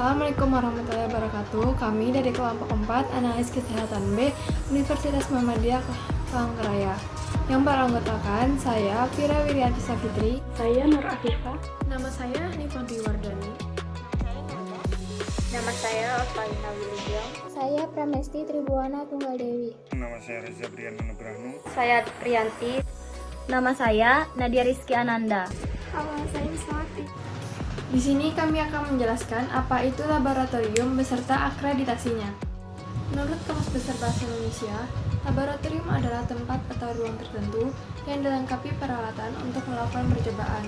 Assalamualaikum warahmatullahi wabarakatuh. Kami dari kelompok 4 Analis Kesehatan B Universitas Muhammadiyah Palangkaraya yang beranggotakan saya Fira Wirianti Safitri, Saya Nur Afifah. nama saya Hanifah Wardani, Nama saya Osvalina Wilujeng. Saya Pramesti Tribuana Tunggaldewi. Nama saya Reza Brian Nugraha. Saya Priyanti. Nama saya Nadia Rizky Ananda. Halo, saya Iswati. Di sini kami akan menjelaskan apa itu laboratorium beserta akreditasinya. Menurut Kamus Besar Bahasa Indonesia, laboratorium adalah tempat atau ruang tertentu yang dilengkapi peralatan untuk melakukan percobaan.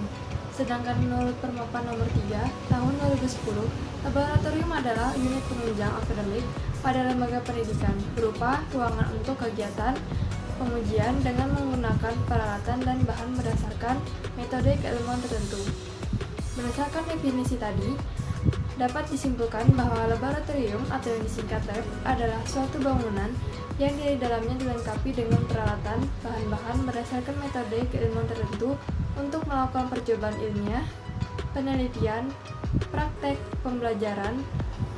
Sedangkan menurut Permopan nomor 3 tahun 2010, laboratorium adalah unit penunjang akademik pada lembaga pendidikan berupa ruangan untuk kegiatan pengujian dengan menggunakan peralatan dan bahan berdasarkan metode keilmuan tertentu. Berdasarkan definisi tadi, dapat disimpulkan bahwa laboratorium atau yang disingkat lab adalah suatu bangunan yang di dalamnya dilengkapi dengan peralatan, bahan-bahan berdasarkan metode keilmuan tertentu untuk melakukan percobaan ilmiah, penelitian, praktek, pembelajaran,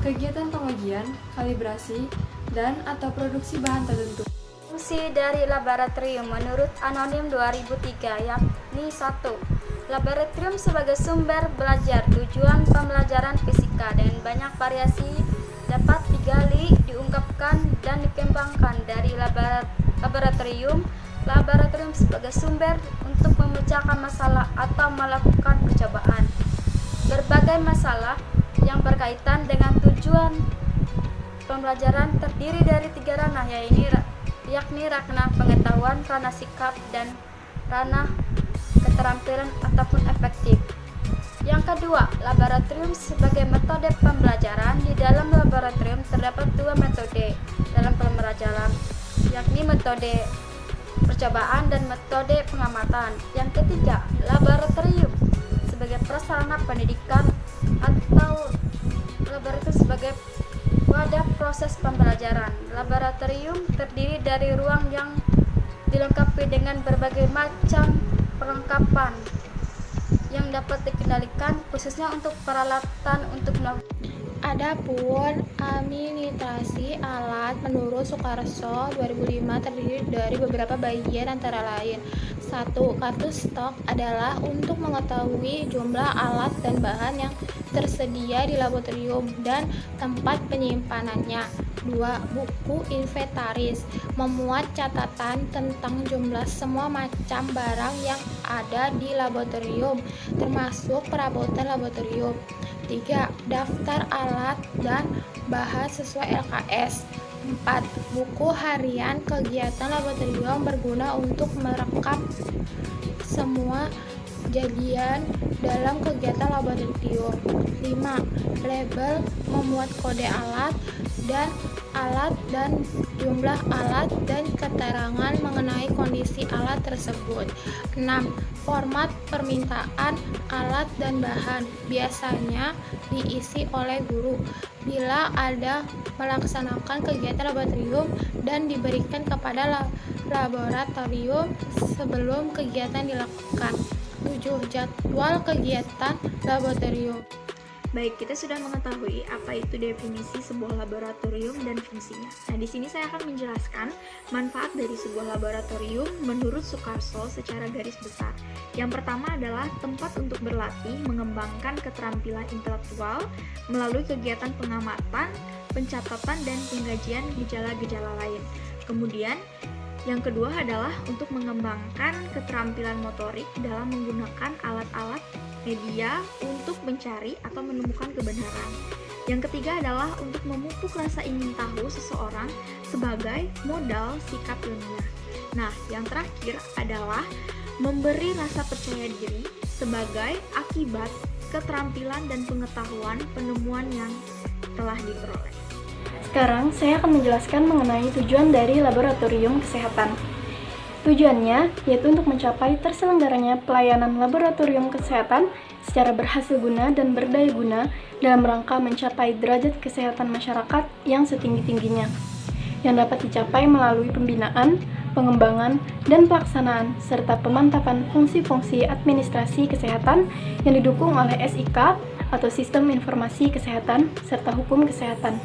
kegiatan pengujian, kalibrasi, dan atau produksi bahan tertentu. Fungsi dari laboratorium menurut Anonim 2003 yakni 1. Laboratorium sebagai sumber belajar. Tujuan pembelajaran fisika dengan banyak variasi dapat digali, diungkapkan, dan dikembangkan dari laboratorium. Laboratorium sebagai sumber untuk memecahkan masalah atau melakukan percobaan. Berbagai masalah yang berkaitan dengan tujuan pembelajaran terdiri dari 3 ranah, yakni ranah pengetahuan, ranah sikap, dan ranah keterampilan ataupun efektif. Yang kedua, laboratorium sebagai metode pembelajaran. Di dalam laboratorium terdapat 2 metode dalam pembelajaran, yakni metode percobaan dan metode pengamatan. Yang ketiga, laboratorium sebagai prasarana pendidikan atau laboratorium sebagai wadah proses pembelajaran. Laboratorium terdiri dari ruang yang dilengkapi dengan berbagai macam perlengkapan yang dapat dikendalikan khususnya untuk peralatan untuk melakukan. Adapun administrasi alat menurut Sukarso 2005 terdiri dari beberapa bagian antara lain. 1. Kartu stok adalah untuk mengetahui jumlah alat dan bahan yang tersedia di laboratorium dan tempat penyimpanannya. 2. Buku inventaris memuat catatan tentang jumlah semua macam barang yang ada di laboratorium, termasuk perabotan laboratorium. 3. Daftar alat dan bahan sesuai LKS. 4. Buku harian kegiatan laboratorium berguna untuk merekam semua kejadian dalam kegiatan laboratorium. 5. Label memuat kode alat dan jumlah alat dan keterangan mengenai kondisi alat tersebut. 6. Format permintaan alat dan bahan biasanya diisi oleh guru bila ada melaksanakan kegiatan laboratorium dan diberikan kepada laboratorium sebelum kegiatan dilakukan. 7. Jadwal kegiatan laboratorium. Baik, kita sudah mengetahui apa itu definisi sebuah laboratorium dan fungsinya. Nah, di sini saya akan menjelaskan manfaat dari sebuah laboratorium menurut Sukarso secara garis besar. Yang pertama adalah tempat untuk berlatih, mengembangkan keterampilan intelektual melalui kegiatan pengamatan, pencatatan, dan pengkajian gejala-gejala lain. Kemudian, yang kedua adalah untuk mengembangkan keterampilan motorik dalam menggunakan alat-alat media untuk mencari atau menemukan kebenaran. Yang ketiga adalah untuk memupuk rasa ingin tahu seseorang sebagai modal sikap ilmiah. Nah, yang terakhir adalah memberi rasa percaya diri sebagai akibat keterampilan dan pengetahuan penemuan yang telah diperoleh. Sekarang saya akan menjelaskan mengenai tujuan dari laboratorium kesehatan. Tujuannya yaitu untuk mencapai terselenggaranya pelayanan laboratorium kesehatan secara berhasil guna dan berdaya guna dalam rangka mencapai derajat kesehatan masyarakat yang setinggi-tingginya, yang dapat dicapai melalui pembinaan, pengembangan, dan pelaksanaan, serta pemantapan fungsi-fungsi administrasi kesehatan yang didukung oleh SIK atau Sistem Informasi Kesehatan, serta Hukum Kesehatan.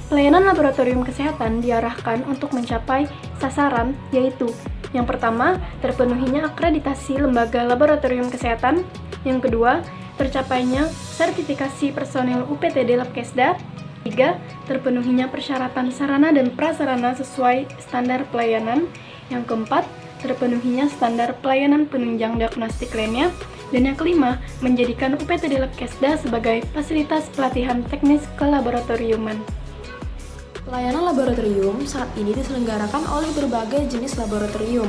Pelayanan laboratorium kesehatan diarahkan untuk mencapai sasaran, yaitu yang pertama, terpenuhinya akreditasi lembaga laboratorium kesehatan. Yang kedua, tercapainya sertifikasi personil UPTD Labkesda. 3. Terpenuhinya persyaratan sarana dan prasarana sesuai standar pelayanan. Yang keempat, terpenuhinya standar pelayanan penunjang diagnostik lainnya. Dan yang kelima, menjadikan UPTD Labkesda sebagai fasilitas pelatihan teknis kelaboratoriuman. Pelayanan laboratorium saat ini diselenggarakan oleh berbagai jenis laboratorium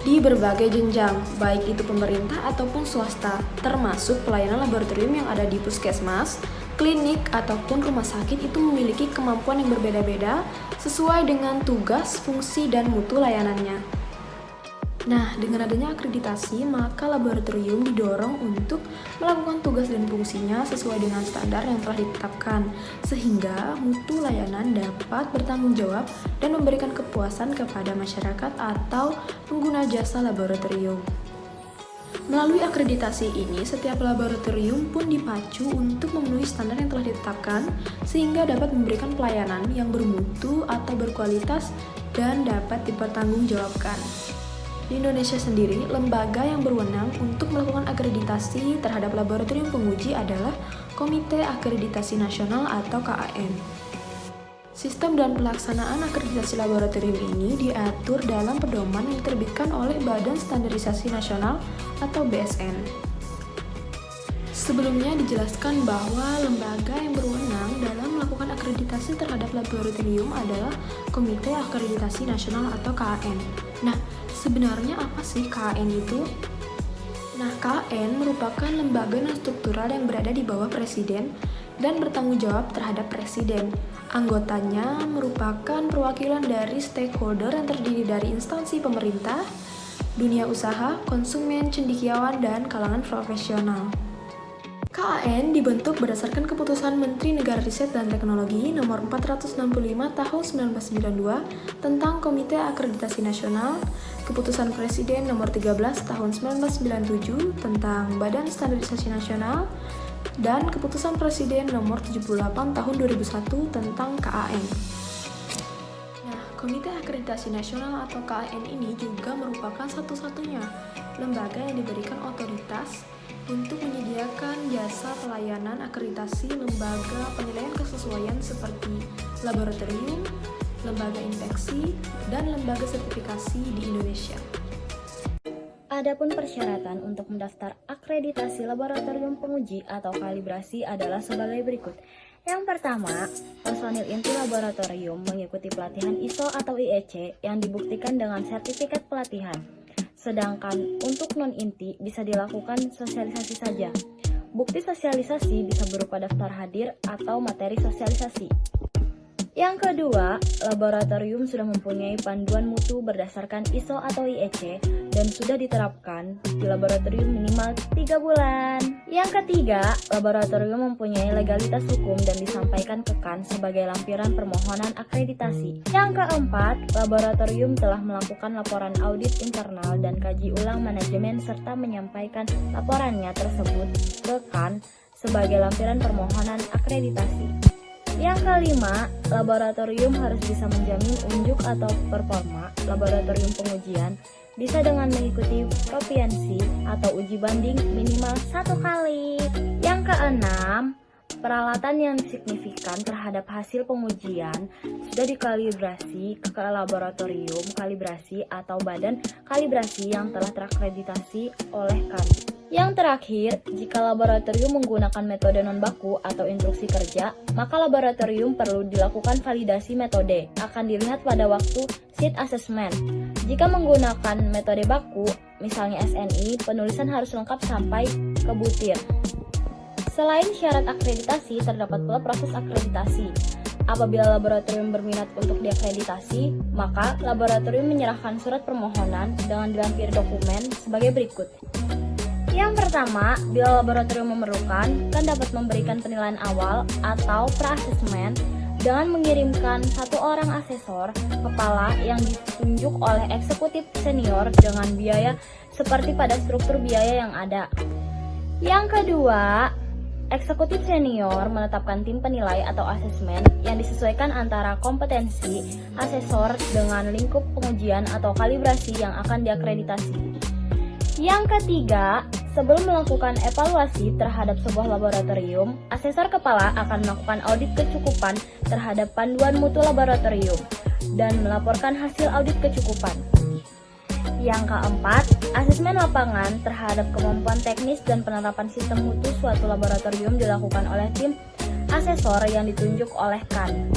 di berbagai jenjang, baik itu pemerintah ataupun swasta, termasuk pelayanan laboratorium yang ada di puskesmas, klinik, ataupun rumah sakit itu memiliki kemampuan yang berbeda-beda sesuai dengan tugas, fungsi, dan mutu layanannya. Nah, dengan adanya akreditasi, maka laboratorium didorong untuk melakukan tugas dan fungsinya sesuai dengan standar yang telah ditetapkan, sehingga mutu layanan dapat bertanggung jawab dan memberikan kepuasan kepada masyarakat atau pengguna jasa laboratorium. Melalui akreditasi ini, setiap laboratorium pun dipacu untuk memenuhi standar yang telah ditetapkan, sehingga dapat memberikan pelayanan yang bermutu atau berkualitas dan dapat dipertanggungjawabkan. Di Indonesia sendiri, lembaga yang berwenang untuk melakukan akreditasi terhadap laboratorium penguji adalah Komite Akreditasi Nasional atau KAN. Sistem dan pelaksanaan akreditasi laboratorium ini diatur dalam pedoman yang diterbitkan oleh Badan Standarisasi Nasional atau BSN. Sebelumnya dijelaskan bahwa lembaga yang berwenang dalam melakukan akreditasi terhadap laboratorium adalah Komite Akreditasi Nasional atau KAN. Nah, sebenarnya apa sih KAN itu? Nah, KAN merupakan lembaga non-struktural yang berada di bawah Presiden dan bertanggung jawab terhadap Presiden. Anggotanya merupakan perwakilan dari stakeholder yang terdiri dari instansi pemerintah, dunia usaha, konsumen, cendekiawan, dan kalangan profesional. KAN dibentuk berdasarkan Keputusan Menteri Negara Riset dan Teknologi Nomor 465 Tahun 1992 tentang Komite Akreditasi Nasional, Keputusan Presiden Nomor 13 Tahun 1997 tentang Badan Standarisasi Nasional, dan Keputusan Presiden Nomor 78 Tahun 2001 tentang KAN. Nah, Komite Akreditasi Nasional atau KAN ini juga merupakan satu-satunya lembaga yang diberikan otoritas untuk menyediakan jasa pelayanan akreditasi lembaga penilaian kesesuaian seperti laboratorium, lembaga infeksi, dan lembaga sertifikasi di Indonesia. Adapun persyaratan untuk mendaftar akreditasi laboratorium penguji atau kalibrasi adalah sebagai berikut. Yang pertama, personil inti laboratorium mengikuti pelatihan ISO atau IEC yang dibuktikan dengan sertifikat pelatihan. Sedangkan untuk non-inti bisa dilakukan sosialisasi saja. Bukti sosialisasi bisa berupa daftar hadir atau materi sosialisasi. Yang kedua, laboratorium sudah mempunyai panduan mutu berdasarkan ISO atau IEC dan sudah diterapkan di laboratorium minimal 3 bulan. Yang ketiga, laboratorium mempunyai legalitas hukum dan disampaikan ke KAN sebagai lampiran permohonan akreditasi. Yang keempat, laboratorium telah melakukan laporan audit internal dan kaji ulang manajemen serta menyampaikan laporannya tersebut ke KAN sebagai lampiran permohonan akreditasi. Yang kelima, laboratorium harus bisa menjamin unjuk atau performa laboratorium pengujian bisa dengan mengikuti profiensi atau uji banding minimal 1 kali. Yang keenam, peralatan yang signifikan terhadap hasil pengujian sudah dikalibrasi ke laboratorium kalibrasi atau badan kalibrasi yang telah terakreditasi oleh KAN. Yang terakhir, jika laboratorium menggunakan metode non-baku atau instruksi kerja, maka laboratorium perlu dilakukan validasi metode, akan dilihat pada waktu sheet assessment. Jika menggunakan metode baku, misalnya SNI, penulisan harus lengkap sampai ke butir. Selain syarat akreditasi, terdapat pula proses akreditasi. Apabila laboratorium berminat untuk diakreditasi, maka laboratorium menyerahkan surat permohonan dengan dilampiri dokumen sebagai berikut. Yang pertama, bila laboratorium memerlukan, KAN dapat memberikan penilaian awal atau pra-assessment dengan mengirimkan 1 orang asesor kepala yang ditunjuk oleh eksekutif senior dengan biaya seperti pada struktur biaya yang ada. Yang kedua, Eksekutif senior menetapkan tim penilai atau asesmen yang disesuaikan antara kompetensi asesor dengan lingkup pengujian atau kalibrasi yang akan diakreditasi. Yang ketiga, sebelum melakukan evaluasi terhadap sebuah laboratorium, asesor kepala akan melakukan audit kecukupan terhadap panduan mutu laboratorium dan melaporkan hasil audit kecukupan. Yang keempat, asesmen lapangan terhadap kemampuan teknis dan penerapan sistem mutu suatu laboratorium dilakukan oleh tim asesor yang ditunjuk oleh KAN.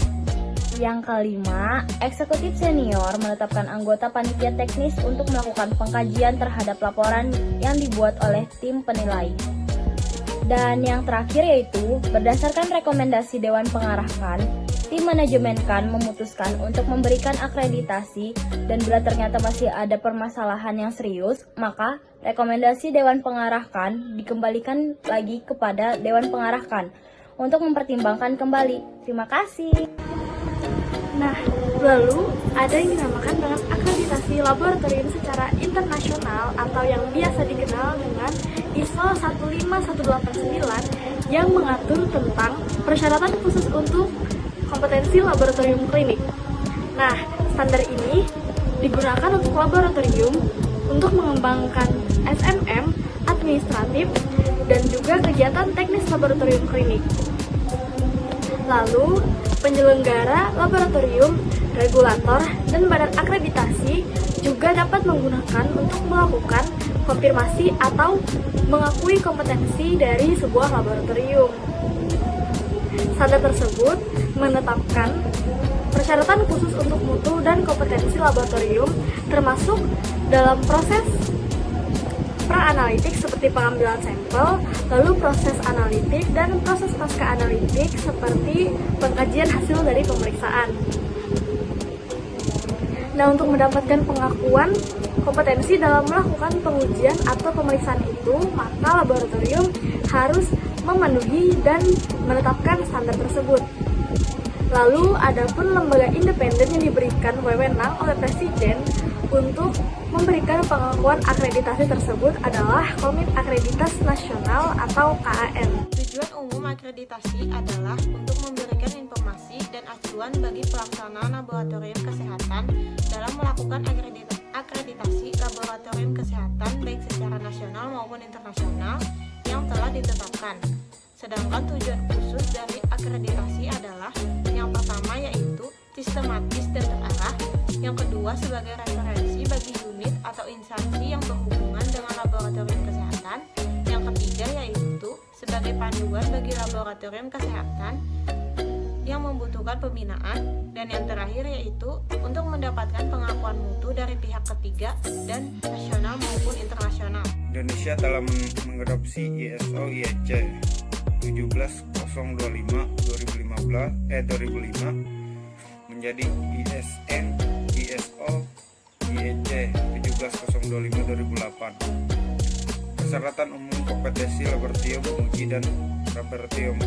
Yang kelima, eksekutif senior menetapkan anggota panitia teknis untuk melakukan pengkajian terhadap laporan yang dibuat oleh tim penilai. Dan yang terakhir yaitu, berdasarkan rekomendasi Dewan Pengarah KAN, tim manajemen KAN memutuskan untuk memberikan akreditasi dan bila ternyata masih ada permasalahan yang serius, maka rekomendasi Dewan Pengarah KAN dikembalikan lagi kepada Dewan Pengarah KAN untuk mempertimbangkan kembali. Terima kasih. Nah, lalu ada yang dinamakan dengan akreditasi laboratorium secara internasional atau yang biasa dikenal dengan ISO 15189 yang mengatur tentang persyaratan khusus untuk kompetensi laboratorium klinik. Nah, standar ini digunakan untuk laboratorium untuk mengembangkan SNM, administratif, dan juga kegiatan teknis laboratorium klinik. Lalu, penyelenggara laboratorium, regulator, dan badan akreditasi juga dapat menggunakan untuk melakukan konfirmasi atau mengakui kompetensi dari sebuah laboratorium. Standar tersebut menetapkan persyaratan khusus untuk mutu dan kompetensi laboratorium termasuk dalam proses pra-analitik seperti pengambilan sampel, lalu proses analitik dan proses pasca analitik seperti pengkajian hasil dari pemeriksaan. Nah, untuk mendapatkan pengakuan kompetensi dalam melakukan pengujian atau pemeriksaan itu, maka laboratorium harus memenuhi dan menetapkan standar tersebut. Lalu, adapun lembaga independen yang diberikan wewenang oleh Presiden untuk memberikan pengakuan akreditasi tersebut adalah Komite Akreditas Nasional atau KAN. Tujuan umum akreditasi adalah untuk memberikan informasi dan acuan bagi pelaksanaan laboratorium kesehatan dalam melakukan akreditasi laboratorium kesehatan baik secara nasional maupun internasional yang telah ditetapkan. Sedangkan tujuan khusus dari akreditasi adalah yang pertama yaitu sistematis dan terarah, yang kedua sebagai referensi bagi unit atau instansi yang berhubungan dengan laboratorium kesehatan, yang ketiga yaitu sebagai panduan bagi laboratorium kesehatan yang membutuhkan pembinaan, dan yang terakhir yaitu untuk mendapatkan pengakuan mutu dari pihak ketiga dan nasional maupun internasional. Indonesia telah mengadopsi ISO IEC 17025 2005 menjadi ISN ISO IEC 17025 2008. Persyaratan umum kompetensi laboratorium penguji dan laboratorium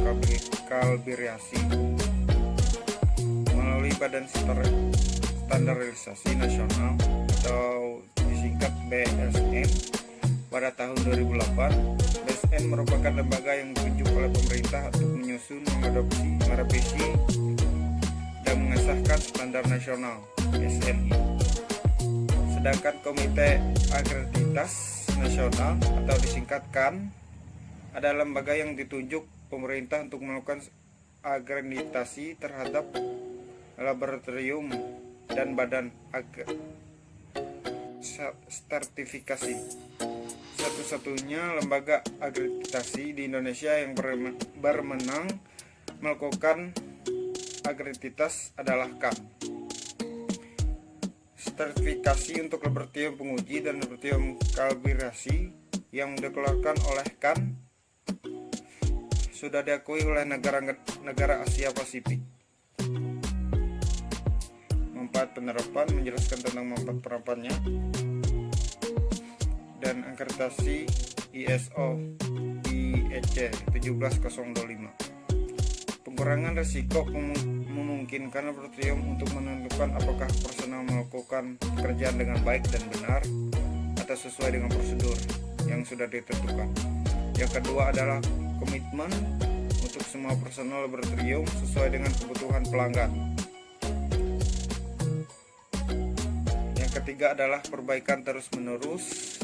kalibrasi melalui Badan Standarisasi Nasional atau disingkat BSN pada tahun 2008. BSN merupakan lembaga yang ditunjuk oleh pemerintah untuk menyusun, mengadopsi, merevisi, dan mengesahkan standar nasional SNI. Sedangkan Komite Akreditas Nasional atau disingkat KAN adalah lembaga yang ditunjuk pemerintah untuk melakukan akreditasi terhadap laboratorium dan badan sertifikasi. Satu-satunya lembaga akreditasi di Indonesia yang berwenang melakukan akreditas adalah KAN. Sertifikasi untuk laboratorium penguji dan laboratorium kalibrasi yang dikeluarkan oleh KAN sudah diakui oleh negara Asia Pasifik. Manfaat penerapan menjelaskan tentang manfaat penerapannya dan akreditasi ISO IEC 17025. Pengurangan risiko memungkinkan laboratorium untuk menentukan apakah personel melakukan pekerjaan dengan baik dan benar atau sesuai dengan prosedur yang sudah ditentukan. Yang kedua adalah komitmen untuk semua personel laboratorium sesuai dengan kebutuhan pelanggan. Yang ketiga adalah perbaikan terus-menerus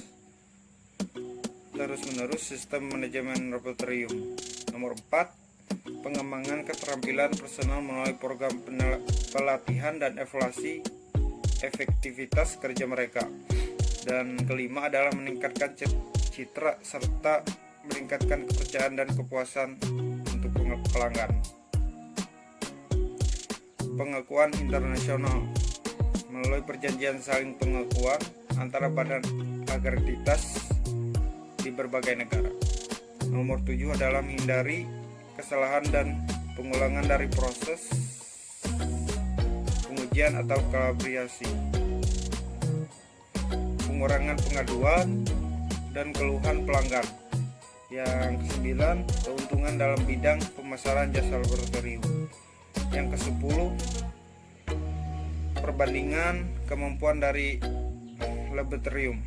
sistem manajemen laboratorium. Nomor 4, pengembangan keterampilan personel melalui program pelatihan dan evaluasi efektivitas kerja mereka. Dan kelima adalah meningkatkan citra serta meningkatkan kepercayaan dan kepuasan untuk pelanggan. Pengakuan internasional melalui perjanjian saling pengakuan antara badan akreditas di berbagai negara. Nomor 7 adalah menghindari kesalahan dan pengulangan dari proses pengujian atau kalibrasi. Pengurangan pengaduan dan keluhan pelanggan. Yang ke-9, keuntungan dalam bidang pemasaran jasa laboratorium. Yang ke-10, perbandingan kemampuan dari laboratorium.